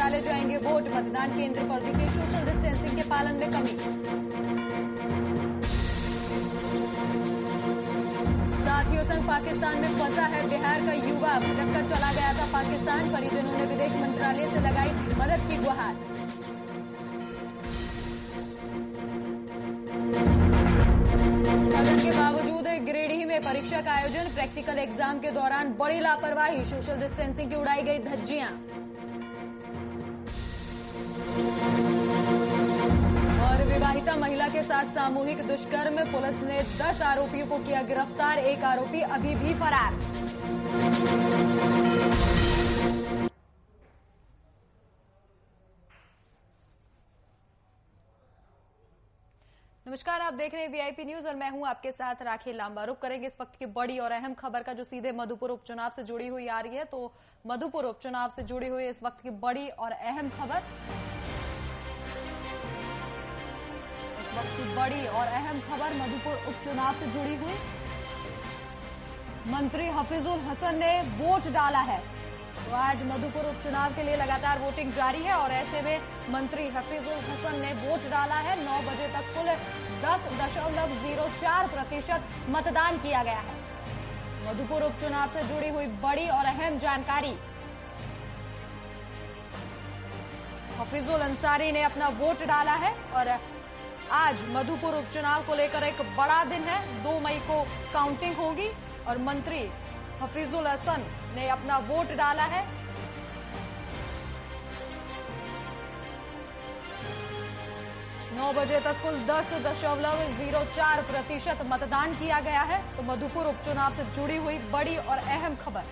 डाले जाएंगे वोट। मतदान केंद्र पर दिखी सोशल डिस्टेंसिंग के पालन में कमी। साथियों संग पाकिस्तान में फंसा है बिहार का युवा। चक्कर चला गया था पाकिस्तान। परिजनों ने विदेश मंत्रालय से लगाई मदद की गुहार। स्थगन के बावजूद गिरिडीह में परीक्षा का आयोजन। प्रैक्टिकल एग्जाम के दौरान बड़ी लापरवाही। सोशल डिस्टेंसिंग की उड़ाई गई धज्जियां। और विवाहिता महिला के साथ सामूहिक दुष्कर्म। पुलिस ने 10 आरोपियों को किया गिरफ्तार। एक आरोपी अभी भी फरार। नमस्कार, आप देख रहे हैं वीआईपी न्यूज और मैं हूं आपके साथ राखी लांबा। रुक करेंगे इस वक्त की बड़ी और अहम खबर का जो सीधे मधुपुर उपचुनाव से जुड़ी हुई आ रही है। तो मधुपुर उपचुनाव से जुड़ी हुई इस वक्त की बड़ी और अहम खबर, इस वक्त की बड़ी और अहम खबर मधुपुर उपचुनाव से जुड़ी हुई। मंत्री हफीजुल हसन ने वोट डाला है। तो आज मधुपुर उपचुनाव के लिए लगातार वोटिंग जारी है और ऐसे में मंत्री हफीजुल हसन ने वोट डाला है। 9 बजे तक कुल 10.04% मतदान किया गया है। मधुपुर उपचुनाव से जुड़ी हुई बड़ी और अहम जानकारी। हफीजुल अंसारी ने अपना वोट डाला है और आज मधुपुर उपचुनाव को लेकर एक बड़ा दिन है। 2 मई को काउंटिंग होगी और मंत्री हफीजुल हसन ने अपना वोट डाला है। नौ बजे तक कुल 10.04% मतदान किया गया है। तो मधुपुर उपचुनाव से जुड़ी हुई बड़ी और अहम खबर।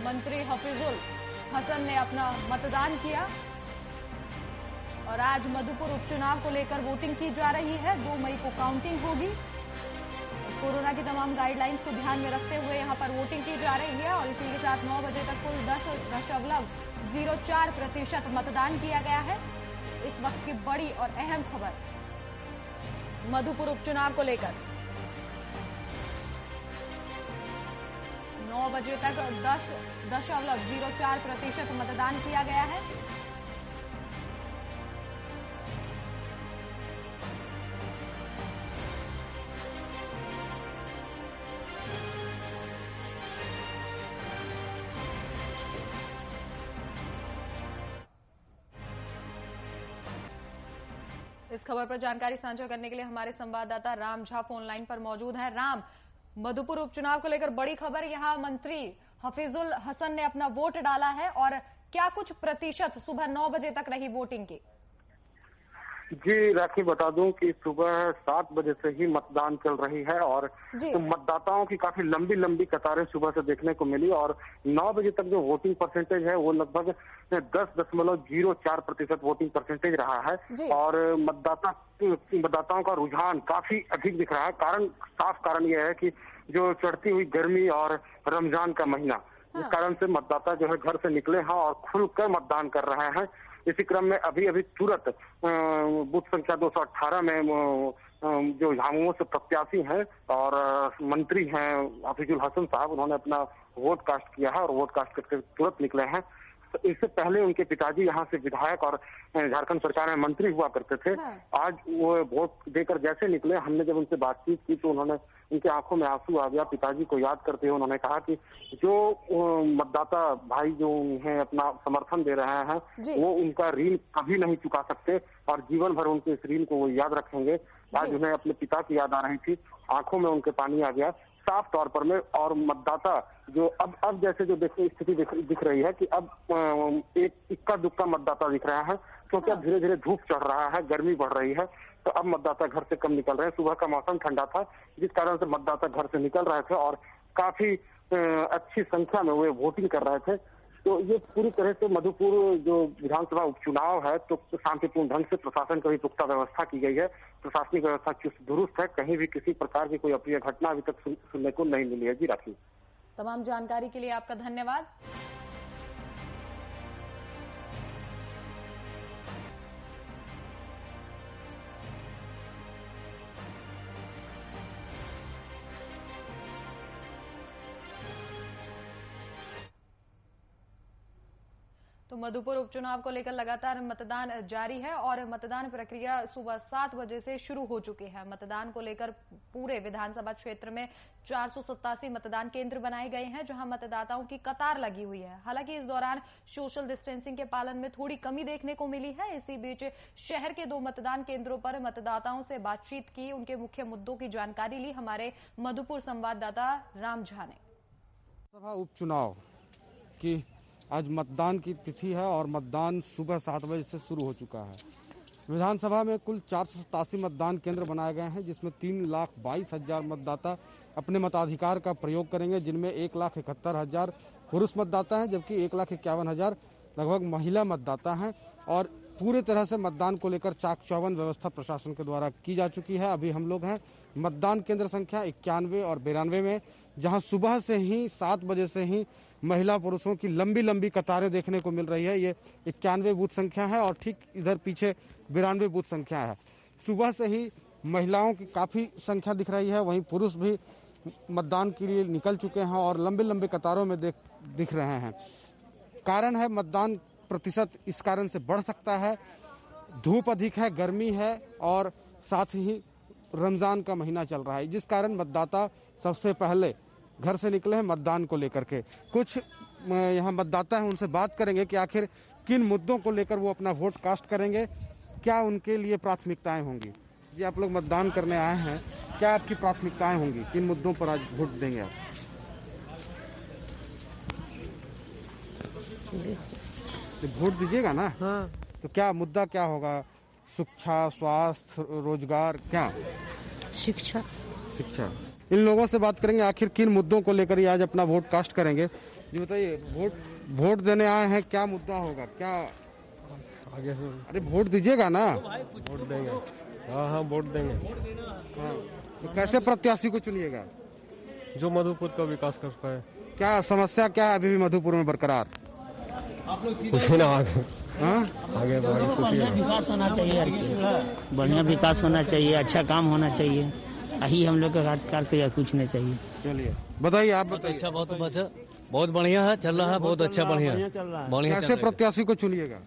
मंत्री हफीजुल हसन ने अपना मतदान किया और आज मधुपुर उपचुनाव को लेकर वोटिंग की जा रही है। 2 मई को काउंटिंग होगी। कोरोना की तमाम गाइडलाइंस को ध्यान में रखते हुए यहां पर वोटिंग की जा रही है और इसी के साथ 9 बजे तक कुल 10.04% मतदान किया गया है। इस वक्त की बड़ी और अहम खबर मधुपुर उपचुनाव को लेकर। 9 बजे तक 10.04% मतदान किया गया है। इस खबर पर जानकारी साझा करने के लिए हमारे संवाददाता राम झा फोन लाइन पर मौजूद हैं। राम, मधुपुर उपचुनाव को लेकर बड़ी खबर। यहां मंत्री हफीजुल हसन ने अपना वोट डाला है और क्या कुछ प्रतिशत सुबह 9 बजे तक रही वोटिंग की? जी राखी, बता दूं कि सुबह 7 बजे से ही मतदान चल रही है और तो मतदाताओं की काफी लंबी लंबी कतारें सुबह से देखने को मिली और 9 बजे तक जो वोटिंग परसेंटेज है वो लगभग 10.04% वोटिंग परसेंटेज रहा है और मतदाताओं का रुझान काफी अधिक दिख रहा है। साफ कारण यह है कि जो चढ़ती हुई गर्मी और रमजान का महीना, इस कारण से मतदाता जो है घर से निकले हैं और खुलकर मतदान कर रहे हैं। इसी क्रम में अभी तुरंत बूथ संख्या 218 में जो झामुमो से प्रत्याशी हैं और मंत्री हैं हफीजुल हसन साहब, उन्होंने अपना वोट कास्ट किया है और वोट कास्ट करके तुरंत निकले हैं। तो इससे पहले उनके पिताजी यहाँ से विधायक और झारखंड सरकार में मंत्री हुआ करते थे। आज वो वोट देकर जैसे निकले, हमने जब उनसे बातचीत की तो उनके आंखों में आंसू आ गया। पिताजी को याद करते हुए उन्होंने कहा कि जो मतदाता भाई जो उन्हें अपना समर्थन दे रहे हैं वो उनका ऋण कभी नहीं चुका सकते और जीवन भर उनके इस ऋण को वो याद रखेंगे। आज उन्हें अपने पिता की याद आ रही थी, आंखों में उनके पानी आ गया साफ तौर पर में। और मतदाता जो अब जैसे जो स्थिति दिख रही है कि अब एक इक्का दुक्का मतदाता दिख रहा है, क्योंकि अब धीरे धीरे धूप चढ़ रहा है, गर्मी बढ़ रही है, तो अब मतदाता घर से कम निकल रहे हैं। सुबह का मौसम ठंडा था जिस कारण से मतदाता घर से निकल रहे थे और काफी अच्छी संख्या में वे वोटिंग कर रहे थे। तो ये पूरी तरह से मधुपुर जो विधानसभा उपचुनाव है तो शांतिपूर्ण ढंग से प्रशासन की भी पुख्ता व्यवस्था की गई है। प्रशासनिक व्यवस्था चुस्त दुरुस्त है, कहीं भी किसी प्रकार की कोई अप्रिय घटना अभी तक सुनने को नहीं मिली है। जी राखी, तमाम जानकारी के लिए आपका धन्यवाद। तो मधुपुर उपचुनाव को लेकर लगातार मतदान जारी है और मतदान प्रक्रिया सुबह 7 बजे से शुरू हो चुकी है। मतदान को लेकर पूरे विधानसभा क्षेत्र में 487 मतदान केंद्र बनाए गए हैं, जहां मतदाताओं की कतार लगी हुई है। हालांकि इस दौरान सोशल डिस्टेंसिंग के पालन में थोड़ी कमी देखने को मिली है। इसी बीच शहर के 2 मतदान केंद्रों पर मतदाताओं से बातचीत की, उनके मुख्य मुद्दों की जानकारी ली हमारे मधुपुर संवाददाता राम झा ने। सभा उपचुनाव की आज मतदान की तिथि है और मतदान सुबह 7 बजे से शुरू हो चुका है। विधानसभा में कुल 487 मतदान केंद्र बनाए गए हैं, जिसमें 3,22,000 मतदाता अपने मताधिकार का प्रयोग करेंगे, जिनमें 1,71,000 पुरुष मतदाता हैं, जबकि 1,51,000 लगभग महिला मतदाता हैं। और पूरे तरह से मतदान को लेकर चाक चौबंद व्यवस्था प्रशासन के द्वारा की जा चुकी है। अभी हम लोग हैं मतदान केंद्र संख्या 91 और 92 में, जहां सुबह से ही 7 बजे से ही महिला पुरुषों की लंबी लंबी कतारें देखने को मिल रही है। ये 91 बूथ संख्या है और ठीक इधर पीछे 92 बूथ संख्या है। सुबह से ही महिलाओं की काफी संख्या दिख रही है, वहीं पुरुष भी मतदान के लिए निकल चुके हैं और लंबे लंबे कतारों में दिख रहे हैं। कारण है मतदान प्रतिशत इस कारण से बढ़ सकता है, धूप अधिक है, गर्मी है और साथ ही रमजान का महीना चल रहा है, जिस कारण मतदाता सबसे पहले घर से निकले हैं मतदान को लेकर के। कुछ यहाँ मतदाता हैं, उनसे बात करेंगे कि आखिर किन मुद्दों को लेकर वो अपना वोट कास्ट करेंगे, क्या उनके लिए प्राथमिकताएं होंगी। जी, आप लोग मतदान करने आए हैं, क्या आपकी प्राथमिकताएं होंगी, किन मुद्दों पर आज वोट देंगे आप? वोट दीजिएगा ना? हाँ। तो क्या मुद्दा क्या होगा? शिक्षा, स्वास्थ्य, रोजगार, क्या? शिक्षा। इन लोगों से बात करेंगे आखिर किन मुद्दों को लेकर ये आज अपना वोट कास्ट करेंगे। जी बताइए, वोट देने आए हैं, क्या मुद्दा होगा, क्या आगे? अरे वोट दीजिएगा ना? वोट देंगे। हाँ, वोट देंगे। हाँ, तो कैसे प्रत्याशी को चुनिएगा? जो मधुपुर का विकास कर पाए। क्या समस्या क्या है अभी भी मधुपुर में बरकरार? कुछ ना आगे बढ़िया विकास होना चाहिए, बढ़िया विकास होना चाहिए, अच्छा काम होना चाहिए, यही हम लोग का कार्यकाल पे कुछ नहीं चाहिए। चलिए बताइए, आप बताइए। अच्छा, बहुत बढ़िया है, चल रहा है, बहुत अच्छा, बढ़िया चल रहा है। बढ़िया। कैसे प्रत्याशी को चुनिएगा?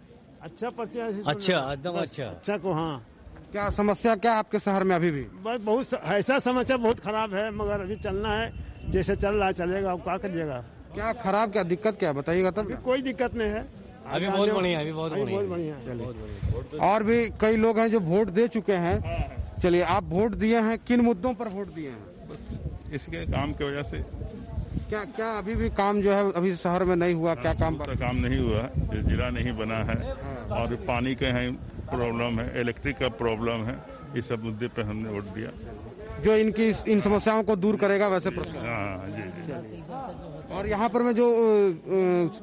अच्छा प्रत्याशी, अच्छा, एकदम अच्छा को। हाँ, क्या समस्या क्या आपके शहर में अभी भी? बहुत ऐसा समस्या बहुत खराब है, मगर अभी चलना है, जैसे चल रहा है चलेगा, अब क्या करिएगा। क्या खराब, क्या दिक्कत क्या बताइएगा तब? कोई दिक्कत नहीं है, अभी बहुत बढ़िया, अभी बहुत बढ़िया। और भी कई लोग हैं जो वोट दे चुके हैं। चलिए, आप वोट दिए हैं, किन मुद्दों पर वोट दिए हैं? बस इसके काम की वजह से। क्या अभी भी काम जो है अभी शहर में नहीं हुआ? क्या काम नहीं हुआ है, जिला नहीं बना है और पानी का है प्रॉब्लम है, इलेक्ट्रिक का प्रॉब्लम है, इस सब मुद्दे पर हमने वोट दिया, जो इन समस्याओं को दूर करेगा वैसे। हाँ जी। और यहाँ पर में जो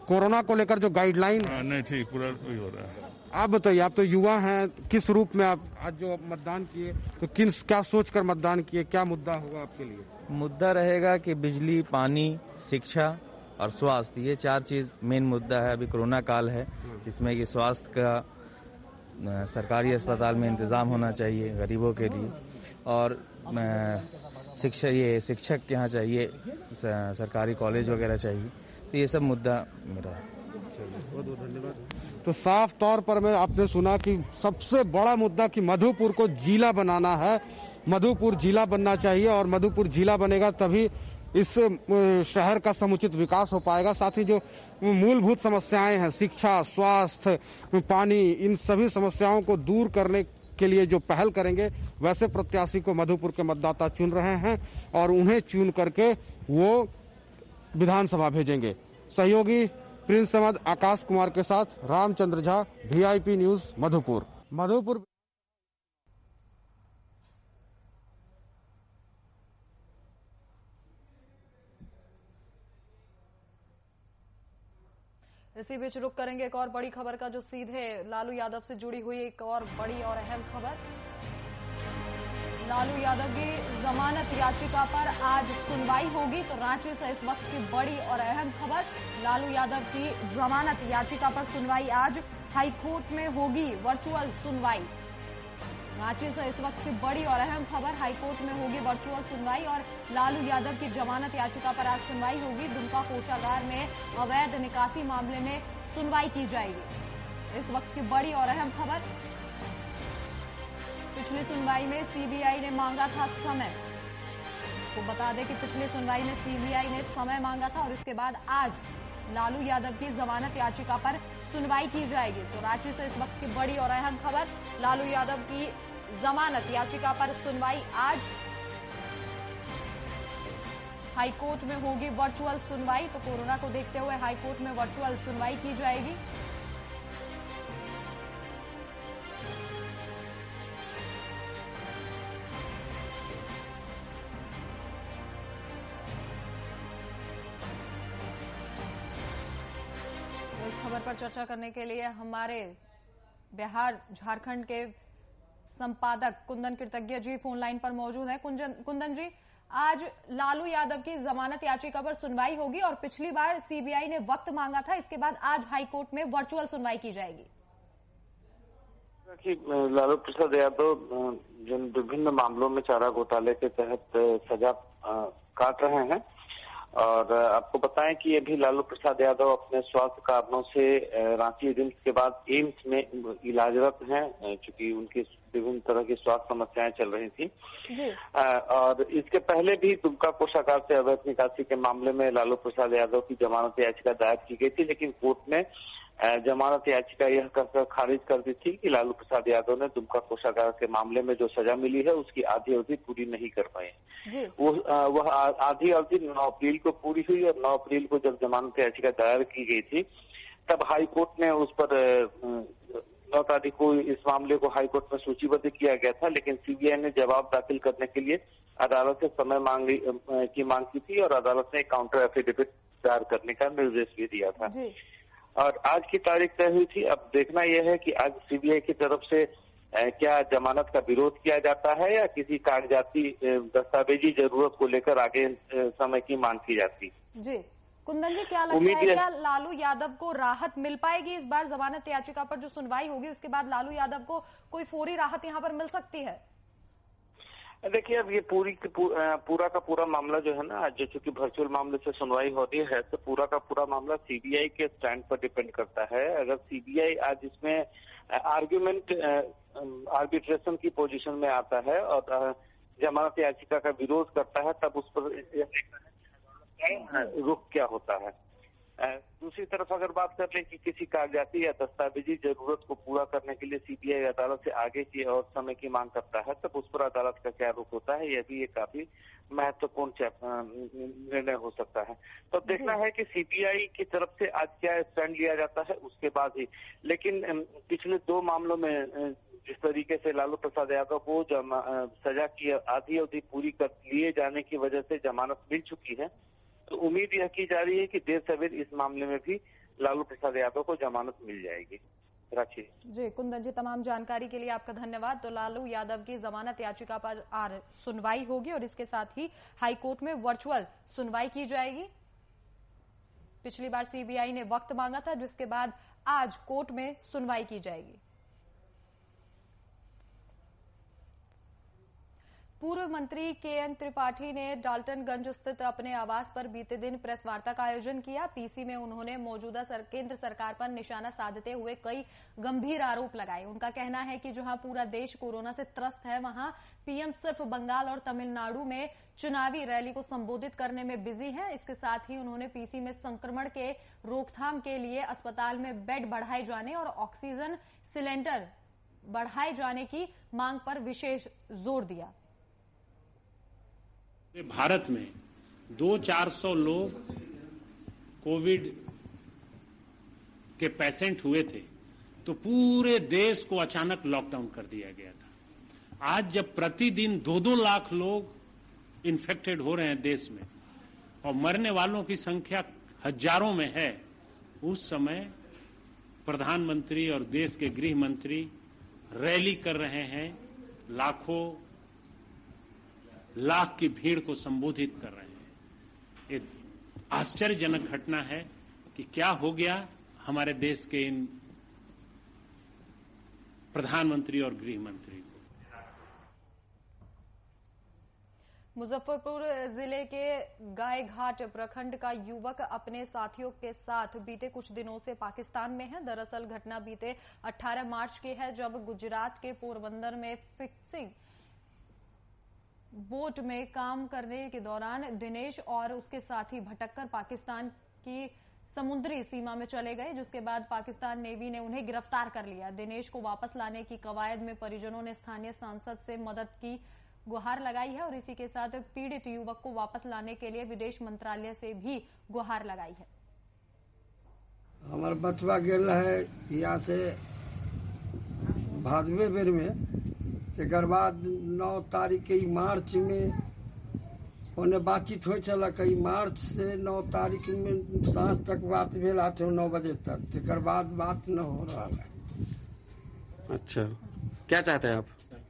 कोरोना को लेकर जो गाइडलाइन, नहीं ठीक, पूरा हो रहा है। आप बताइए, आप तो युवा हैं, किस रूप में आप आज जो मतदान किए, तो क्या सोचकर मतदान किए, क्या मुद्दा होगा आपके लिए? मुद्दा रहेगा कि बिजली, पानी, शिक्षा और स्वास्थ्य, ये 4 चीज मेन मुद्दा है। अभी कोरोना काल है, जिसमें कि स्वास्थ्य का सरकारी अस्पताल में इंतजाम होना चाहिए गरीबों के लिए, और शिक्षक यहाँ चाहिए, सरकारी कॉलेज वगैरह चाहिए। तो ये सब मुद्दा मेरा है। बहुत बहुत धन्यवाद। तो साफ तौर पर में आपने सुना कि सबसे बड़ा मुद्दा कि मधुपुर को जिला बनाना है, मधुपुर जिला बनना चाहिए और मधुपुर जिला बनेगा तभी इस शहर का समुचित विकास हो पाएगा। साथ ही जो मूलभूत समस्याएं हैं, शिक्षा, स्वास्थ्य, पानी, इन सभी समस्याओं को दूर करने के लिए जो पहल करेंगे, वैसे प्रत्याशी को मधुपुर के मतदाता चुन रहे हैं और उन्हें चुन करके वो विधानसभा भेजेंगे। सहयोगी प्रिंस समद, आकाश कुमार के साथ रामचंद्र झा, VIP न्यूज, मधुपुर। इसी बीच रुक करेंगे एक और बड़ी खबर का, जो सीधे लालू यादव से जुड़ी हुई एक और बड़ी और अहम खबर। लालू यादव की जमानत याचिका पर आज सुनवाई होगी, तो रांची से इस वक्त की बड़ी और अहम खबर। लालू यादव की जमानत याचिका पर सुनवाई आज हाईकोर्ट में होगी, वर्चुअल सुनवाई। रांची से इस वक्त की बड़ी और अहम खबर, हाईकोर्ट में होगी वर्चुअल सुनवाई और लालू यादव की जमानत याचिका पर आज सुनवाई होगी। दुमका कोषागार में अवैध निकासी मामले में सुनवाई की जाएगी। इस वक्त की बड़ी और अहम खबर, पिछली सुनवाई में सीबीआई ने मांगा था समय। तो बता दें कि पिछली सुनवाई में सीबीआई ने समय मांगा था और इसके बाद आज लालू यादव की जमानत याचिका पर सुनवाई की जाएगी। तो रांची से इस वक्त की बड़ी और अहम खबर, लालू यादव की जमानत याचिका पर सुनवाई आज हाईकोर्ट में होगी वर्चुअल सुनवाई। तो कोरोना को देखते हुए हाईकोर्ट में वर्चुअल सुनवाई की जाएगी। तो इस खबर पर चर्चा करने के लिए हमारे बिहार झारखंड के संपादक कुंदन कृतज्ञ जी फोन लाइन पर मौजूद हैं। कुंदन जी, आज लालू यादव की जमानत याचिका पर सुनवाई होगी और पिछली बार सीबीआई ने वक्त मांगा था, इसके बाद आज हाईकोर्ट में वर्चुअल सुनवाई की जाएगी। लालू प्रसाद यादव जिन विभिन्न मामलों में चारा घोटाले के तहत सजा काट रहे हैं और आपको बताएं कि अभी लालू प्रसाद यादव अपने स्वास्थ्य कारणों से रांची रिम्स के बाद एम्स में इलाजरत हैं, क्योंकि उनकी विभिन्न तरह की स्वास्थ्य समस्याएं चल रही थी जी। और इसके पहले भी दुमका कोषागार से अवैध निकासी के मामले में लालू प्रसाद यादव की जमानत याचिका दायर की गई थी, लेकिन कोर्ट ने जमानत याचिका यह कहकर खारिज कर दी थी कि लालू प्रसाद यादव ने दुमका कोषागार के मामले में जो सजा मिली है उसकी आधी अवधि पूरी नहीं कर पाए। वह आधी अवधि 9 अप्रैल को पूरी हुई और 9 अप्रैल को जब जमानत याचिका दायर की गई थी तब हाईकोर्ट ने उस पर 9 तारीख को इस मामले को हाईकोर्ट में सूचीबद्ध किया गया था, लेकिन सीबीआई ने जवाब दाखिल करने के लिए अदालत से समय की मांग की थी और अदालत ने काउंटर एफिडेविट दायर करने का निर्देश भी दिया था और आज की तारीख तय हुई थी। अब देखना यह है कि आज सीबीआई की तरफ से क्या जमानत का विरोध किया जाता है या किसी कागजाती दस्तावेजी जरूरत को लेकर आगे समय की मांग की जाती। जी कुंदन जी, क्या लगता है क्या लालू यादव को राहत मिल पाएगी इस बार जमानत याचिका पर जो सुनवाई होगी उसके बाद लालू यादव को कोई फौरी राहत यहाँ पर मिल सकती है? देखिए, अब ये पूरा का पूरा मामला जो है ना, आज चूंकि वर्चुअल मामले से सुनवाई हो रही है तो पूरा का पूरा मामला सीबीआई के स्टैंड पर डिपेंड करता है। अगर सीबीआई आज इसमें आर्बिट्रेशन की पोजीशन में आता है और जमानत याचिका का विरोध करता है तब उस पर रुख क्या होता है। दूसरी तरफ अगर बात कर लें कि किसी कागजाती या दस्तावेजी जरूरत को पूरा करने के लिए सीबीआई अदालत से आगे की और समय की मांग करता है तब उस पर अदालत का क्या रुख होता है, यह भी एक काफी महत्वपूर्ण निर्णय हो सकता है। तो देखना है कि सीबीआई की तरफ से आज क्या स्टैंड लिया जाता है उसके बाद ही। लेकिन पिछले 2 मामलों में जिस तरीके से लालू प्रसाद यादव को सजा की आधी अवधि पूरी कर लिए जाने की वजह से जमानत मिल चुकी है, तो उम्मीद यह की जा रही है कि देर सवेर इस मामले में भी लालू प्रसाद यादव को जमानत मिल जाएगी। राखी जी, कुंदन जी, तमाम जानकारी के लिए आपका धन्यवाद। तो लालू यादव की जमानत याचिका पर आज सुनवाई होगी और इसके साथ ही हाईकोर्ट में वर्चुअल सुनवाई की जाएगी। पिछली बार सीबीआई ने वक्त मांगा था जिसके बाद आज कोर्ट में सुनवाई की जाएगी। पूर्व मंत्री केएन त्रिपाठी ने डाल्टनगंज स्थित अपने आवास पर बीते दिन प्रेस वार्ता का आयोजन किया। पीसी में उन्होंने मौजूदा केंद्र सरकार पर निशाना साधते हुए कई गंभीर आरोप लगाए। उनका कहना है कि जहां पूरा देश कोरोना से त्रस्त है वहां पीएम सिर्फ बंगाल और तमिलनाडु में चुनावी रैली को संबोधित करने में बिजी है। इसके साथ ही उन्होंने पीसी में संक्रमण के रोकथाम के लिए अस्पताल में बेड बढ़ाए जाने और ऑक्सीजन सिलेंडर बढ़ाए जाने की मांग पर विशेष जोर दिया। भारत में 200-400 लोग कोविड के पेशेंट हुए थे तो पूरे देश को अचानक लॉकडाउन कर दिया गया था। आज जब प्रतिदिन 2-2 लाख लोग इन्फेक्टेड हो रहे हैं देश में और मरने वालों की संख्या हजारों में है, उस समय प्रधानमंत्री और देश के गृह मंत्री रैली कर रहे हैं, लाख की भीड़ को संबोधित कर रहे हैं। एक आश्चर्यजनक घटना है कि क्या हो गया हमारे देश के इन प्रधानमंत्री और गृह मंत्री को। मुजफ्फरपुर जिले के गायघाट प्रखंड का युवक अपने साथियों के साथ बीते कुछ दिनों से पाकिस्तान में है। दरअसल घटना बीते 18 मार्च की है, जब गुजरात के पोरबंदर में फिशिंग बोट में काम करने के दौरान दिनेश और उसके साथी भटककर पाकिस्तान की समुद्री सीमा में चले गए, जिसके बाद पाकिस्तान नेवी ने उन्हें गिरफ्तार कर लिया। दिनेश को वापस लाने की कवायद में परिजनों ने स्थानीय सांसद से मदद की गुहार लगाई है और इसी के साथ पीड़ित युवक को वापस लाने के लिए विदेश मंत्रालय से भी गुहार लगाई है। हमारा बचवा गेल है यहाँ से भादवे बेर में, तकर बाद 9 तारीख के मार्च में उन्हें बातचीत हो चला। कई मार्च से 9 तारीख में सांझ तक बात भेल 8-9 बजे तक, तकर बाद बात न हो रहा है। अच्छा, क्या चाहते हैं आप?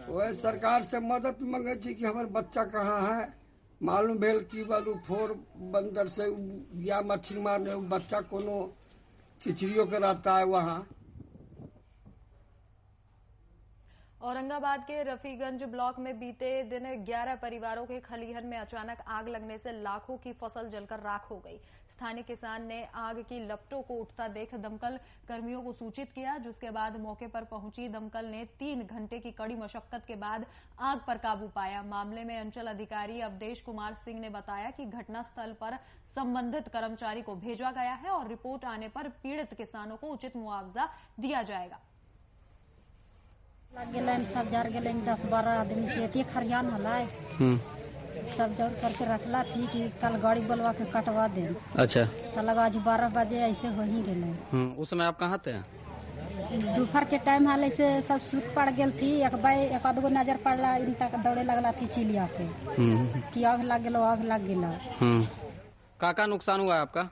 वह सरकार से मदद मांगे थी कि हमारे बच्चा कहाँ है। मालूम भेल कि बालू फोर बंदर से या मछली मारने बच्चा कोनो चिचड़ियों के रहता है वहाँ। औरंगाबाद के रफीगंज ब्लॉक में बीते दिन 11 परिवारों के खलिहन में अचानक आग लगने से लाखों की फसल जलकर राख हो गई। स्थानीय किसान ने आग की लपटों को उठता देख दमकल कर्मियों को सूचित किया, जिसके बाद मौके पर पहुंची दमकल ने 3 घंटे की कड़ी मशक्कत के बाद आग पर काबू पाया। मामले में अंचल अधिकारी अवधेश कुमार सिंह ने बताया कि घटनास्थल पर संबंधित कर्मचारी को भेजा गया है और रिपोर्ट आने पर पीड़ित किसानों को उचित मुआवजा दिया जाएगा। लग गए सब जर गए 10-12 आदमी खेती खरियान हलाए सब जोड़ करके रखला थी कि कल गाड़ी बुलवा के कटवा दे। अच्छा, तो लगा आज 12 बजे ऐसे हो ही गए। उस समय आप कहाँ थे? दोपहर के टाइम हाल ऐसे सब सूत पड़ गई थी। एक आध गो नजर पड़ला, इन तक दौड़े लगला थी चिलिया पे कि आग लग गलो आग लग गला। का नुकसान हुआ है आपका?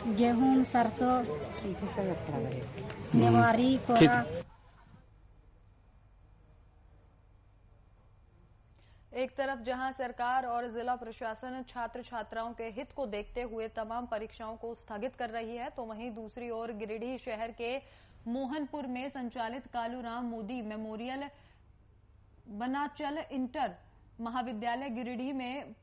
गेहूँ, सरसों, नेवारी, कोरा। एक तरफ जहां सरकार और जिला प्रशासन छात्र छात्राओं के हित को देखते हुए तमाम परीक्षाओं को स्थगित कर रही है, तो वहीं दूसरी ओर गिरिडीह शहर के मोहनपुर में संचालित कालूराम मोदी मेमोरियल बनाचल इंटर महाविद्यालय गिरिडीह में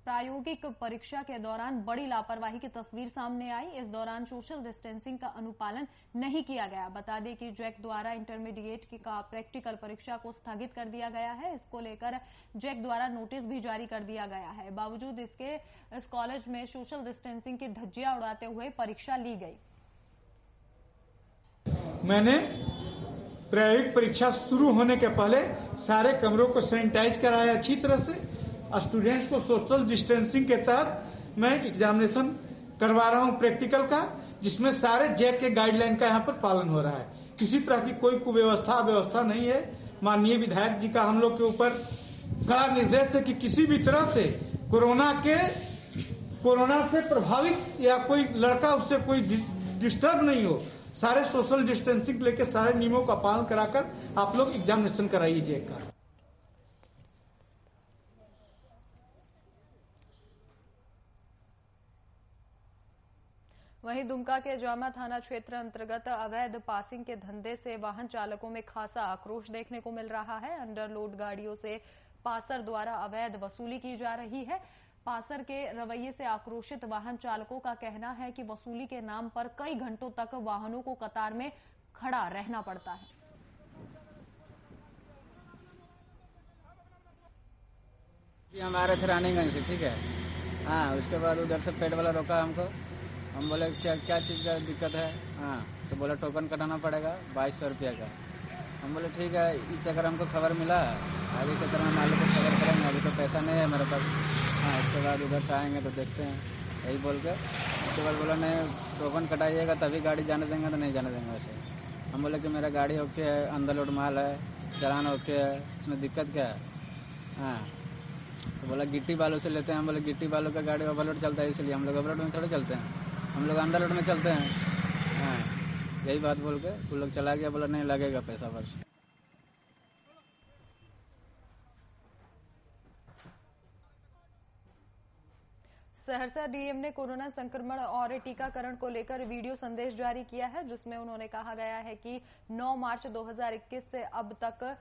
प्रायोगिक परीक्षा के दौरान बड़ी लापरवाही की तस्वीर सामने आई। इस दौरान सोशल डिस्टेंसिंग का अनुपालन नहीं किया गया। बता दें कि जैक द्वारा इंटरमीडिएट की प्रैक्टिकल परीक्षा को स्थगित कर दिया गया है। इसको लेकर जैक द्वारा नोटिस भी जारी कर दिया गया है। बावजूद इसके इस कॉलेज में सोशल डिस्टेंसिंग की धज्जियां उड़ाते हुए परीक्षा ली गई। मैंने प्रायोगिक परीक्षा शुरू होने के पहले सारे कमरों को सैनिटाइज कराया अच्छी तरह से। स्टूडेंट्स को सोशल डिस्टेंसिंग के तहत मैं एग्जामिनेशन करवा रहा हूं प्रैक्टिकल का, जिसमें सारे जैक के गाइडलाइन का यहां पर पालन हो रहा है। किसी तरह की कोई कुव्यवस्था नहीं है। माननीय विधायक जी का हम लोग के ऊपर कड़ा निर्देश है कि किसी भी तरह से कोरोना से प्रभावित या कोई लड़का उससे कोई डिस्टर्ब नहीं हो। सारे सोशल डिस्टेंसिंग लेकर सारे नियमों का पालन कराकर आप लोग एग्जामिनेशन कराइए जैक का। वहीं दुमका के जामा थाना क्षेत्र अंतर्गत अवैध पासिंग के धंधे से वाहन चालकों में खासा आक्रोश देखने को मिल रहा है। अंडरलोड गाड़ियों से पासर द्वारा अवैध वसूली की जा रही है। पासर के रवैये से आक्रोशित वाहन चालकों का कहना है कि वसूली के नाम पर कई घंटों तक वाहनों को कतार में खड़ा रहना पड़ता है। हम आ रहे थे रानीगंज से, ठीक है। हाँ, उसके बाद उधर से पेड वाला रोका हमको। हम बोले क्या चीज़ का दिक्कत है? हाँ, तो बोला टोकन कटाना पड़ेगा 2200 रुपया का। हम बोले ठीक है। इस चक्कर हमको खबर मिला, आगे चक्कर में मालिक को खबर करेंगे, अभी तो पैसा नहीं है मेरे पास। हाँ, इसके बाद उधर से आएंगे तो देखते हैं, यही बोल के। उसके बाद बोला नहीं, टोकन कटाइएगा तभी गाड़ी जाने देंगे, तो नहीं जाने देंगे वैसे। हम बोले कि मेरा गाड़ी ओके है, अंदर लोड माल है, चलान ओके है, इसमें दिक्कत क्या है? हाँ, तो बोला गिट्टी बालू से लेते हैं। हम बोले गिट्टी बालू का गाड़ी ओवरलोड चलता है, इसलिए हम लोग ओवरलोड में थोड़े चलते हैं, हम लोग अंडर लोड में चलते हैं। हाँ, यही बात बोल के वो लोग चला गया। बोला नहीं लगेगा पैसा बस। सहरसा डीएम ने कोरोना संक्रमण और टीकाकरण को लेकर वीडियो संदेश जारी किया है, जिसमें उन्होंने कहा गया है कि 9 मार्च 2021 से अब तक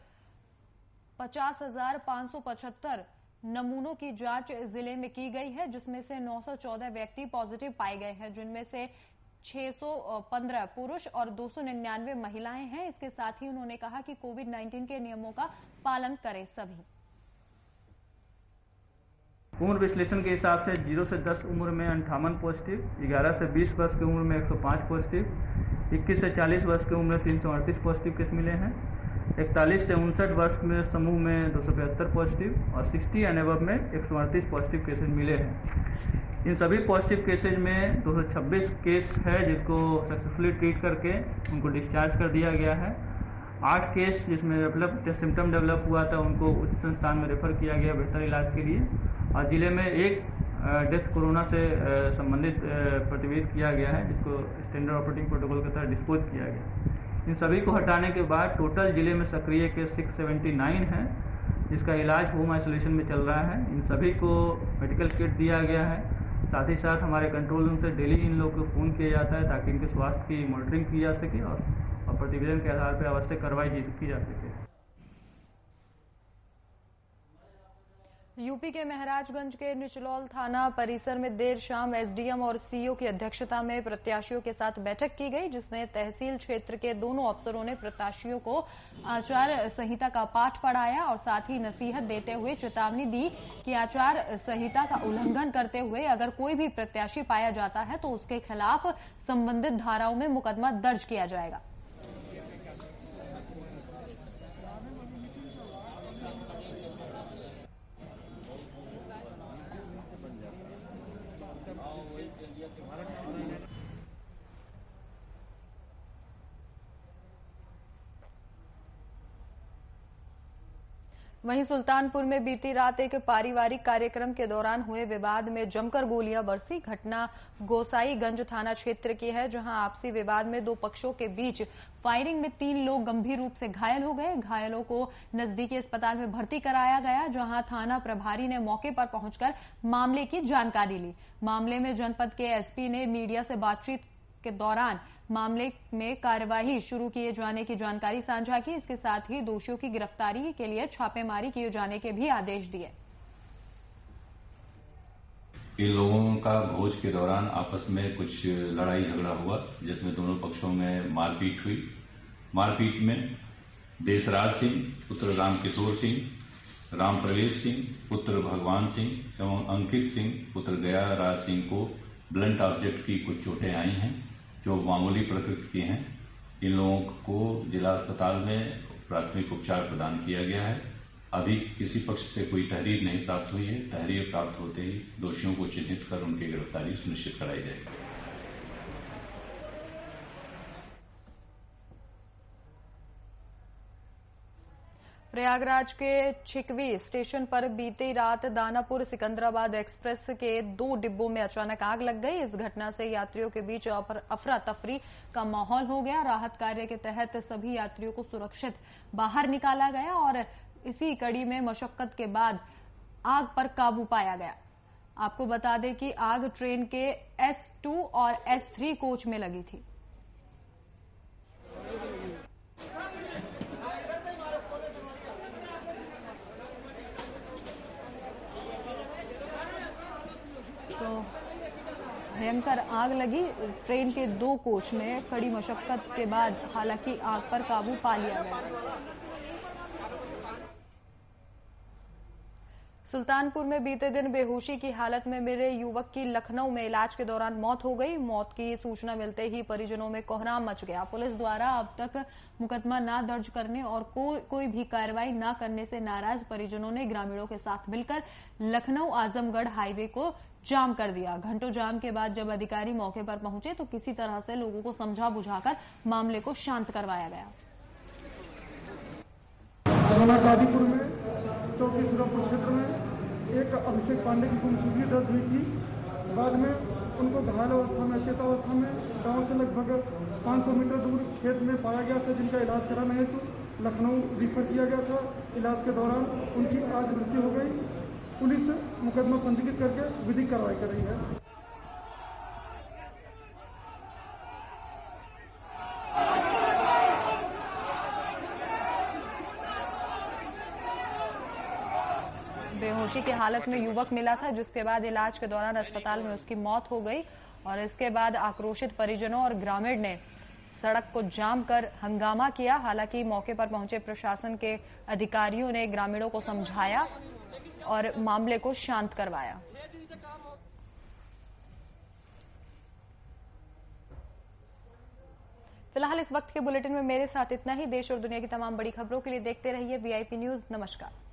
50,575 नमूनों की जांच जिले में की गई है, जिसमें से 914 व्यक्ति पॉजिटिव पाए गए हैं, जिनमें से 615 पुरुष और 299 महिलाएं हैं। इसके साथ ही उन्होंने कहा कि कोविड-19 के नियमों का पालन करें सभी। उम्र विश्लेषण के हिसाब से 0 से 10 उम्र में 58 पॉजिटिव, 11 से 20 वर्ष की उम्र में 105 पॉजिटिव, 21 से 40 वर्ष की उम्र में 338 पॉजिटिव केस मिले हैं, 41 से 59 वर्ष में समूह में 275 पॉजिटिव और 60 एंड अबव में 138 पॉजिटिव केसेज मिले हैं। इन सभी पॉजिटिव केसेज में 226 केस है जिसको सक्सेसफुली ट्रीट करके उनको डिस्चार्ज कर दिया गया है। 8 केस जिसमें सिम्टम डेवलप हुआ था उनको उच्च संस्थान में रेफर किया गया बेहतर इलाज के लिए, और जिले में एक डेथ कोरोना से संबंधित प्रतिवेद किया गया है जिसको स्टैंडर्ड ऑपरेटिंग प्रोटोकॉल के तहत डिस्पोज किया गया। इन सभी को हटाने के बाद टोटल जिले में सक्रिय केस 679 है जिसका इलाज होम आइसोलेशन में चल रहा है। इन सभी को मेडिकल किट दिया गया है। साथ ही साथ हमारे कंट्रोल रूम से डेली इन लोगों को फोन किया जाता है ताकि इनके स्वास्थ्य की मॉनिटरिंग की जा सके और प्रतिवेदन के आधार पर आवश्यक कार्रवाई की जा सके। यूपी के महराजगंज के निचलौल थाना परिसर में देर शाम एसडीएम और सीईओ की अध्यक्षता में प्रत्याशियों के साथ बैठक की गई, जिसमें तहसील क्षेत्र के दोनों अफसरों ने प्रत्याशियों को आचार संहिता का पाठ पढ़ाया और साथ ही नसीहत देते हुए चेतावनी दी कि आचार संहिता का उल्लंघन करते हुए अगर कोई भी प्रत्याशी पाया जाता है तो उसके खिलाफ संबंधित धाराओं में मुकदमा दर्ज किया जाएगा। वहीं सुल्तानपुर में बीती रात एक पारिवारिक कार्यक्रम के दौरान हुए विवाद में जमकर गोलियां बरसी। घटना गोसाईगंज थाना क्षेत्र की है, जहां आपसी विवाद में दो पक्षों के बीच फायरिंग में 3 लोग गंभीर रूप से घायल हो गए। घायलों को नजदीकी अस्पताल में भर्ती कराया गया, जहां थाना प्रभारी ने मौके पर पहुंचकर मामले की जानकारी ली। मामले में जनपद के एसपी ने मीडिया से बातचीत के दौरान मामले में कार्यवाही शुरू किए जाने की जानकारी साझा की। इसके साथ ही दोषियों की गिरफ्तारी के लिए छापेमारी किए जाने के भी आदेश दिए। इन लोगों का भोज के दौरान आपस में कुछ लड़ाई झगड़ा हुआ, जिसमें दोनों पक्षों में मारपीट हुई। मारपीट में देशराज सिंह पुत्र रामकिशोर सिंह, राम प्रवेश सिंह पुत्र भगवान सिंह एवं अंकित सिंह पुत्र गया राज सिंह को ब्लंट ऑब्जेक्ट की कुछ चोटें आई हैं जो मामूली प्रकृति की हैं। इन लोगों को जिला अस्पताल में प्राथमिक उपचार प्रदान किया गया है। अभी किसी पक्ष से कोई तहरीर नहीं प्राप्त हुई है। तहरीर प्राप्त होते ही दोषियों को चिन्हित कर उनकी गिरफ्तारी सुनिश्चित कराई जाएगी। प्रयागराज के छिकवी स्टेशन पर बीती रात दानापुर सिकंदराबाद एक्सप्रेस के 2 डिब्बों में अचानक आग लग गई। इस घटना से यात्रियों के बीच अफरा तफरी का माहौल हो गया। राहत कार्य के तहत सभी यात्रियों को सुरक्षित बाहर निकाला गया और इसी कड़ी में मशक्कत के बाद आग पर काबू पाया गया। आपको बता दें कि आग ट्रेन के S2 और S3 कोच में लगी थी। तो भयंकर आग लगी ट्रेन के 2 कोच में। कड़ी मशक्कत के बाद हालांकि आग पर काबू पा लिया गया। सुल्तानपुर में बीते दिन बेहोशी की हालत में मिले युवक की लखनऊ में इलाज के दौरान मौत हो गई। मौत की सूचना मिलते ही परिजनों में कोहराम मच गया। पुलिस द्वारा अब तक मुकदमा न दर्ज करने और कोई भी कार्रवाई न करने से नाराज परिजनों ने ग्रामीणों के साथ मिलकर लखनऊ आजमगढ़ हाईवे को जाम कर दिया। घंटों जाम के बाद जब अधिकारी मौके पर पहुंचे तो किसी तरह से लोगों को समझा बुझाकर मामले को शांत करवाया गया। गाजीपुर में चौकी सुरपुर क्षेत्र में एक अभिषेक पांडे की गुमशुदगी दर्ज हुई थी। बाद में उनको घायल अवस्था में अचेतावस्था में गांव से लगभग 500 मीटर दूर खेत में पाया गया था, जिनका इलाज कराना हेतु लखनऊ रिफर किया गया था। इलाज के दौरान उनकी आज मृत्यु हो गई। पुलिस मुकदमा पंजीकृत करके विधिक कार्रवाई कर रही है। बेहोशी की हालत में युवक मिला था, जिसके बाद इलाज के दौरान अस्पताल में उसकी मौत हो गई। और इसके बाद आक्रोशित परिजनों और ग्रामीण ने सड़क को जाम कर हंगामा किया। हालांकि मौके पर पहुंचे प्रशासन के अधिकारियों ने ग्रामीणों को समझाया और मामले को शांत करवाया। फिलहाल इस वक्त के बुलेटिन में मेरे साथ इतना ही। देश और दुनिया की तमाम बड़ी खबरों के लिए देखते रहिए VIP न्यूज। नमस्कार।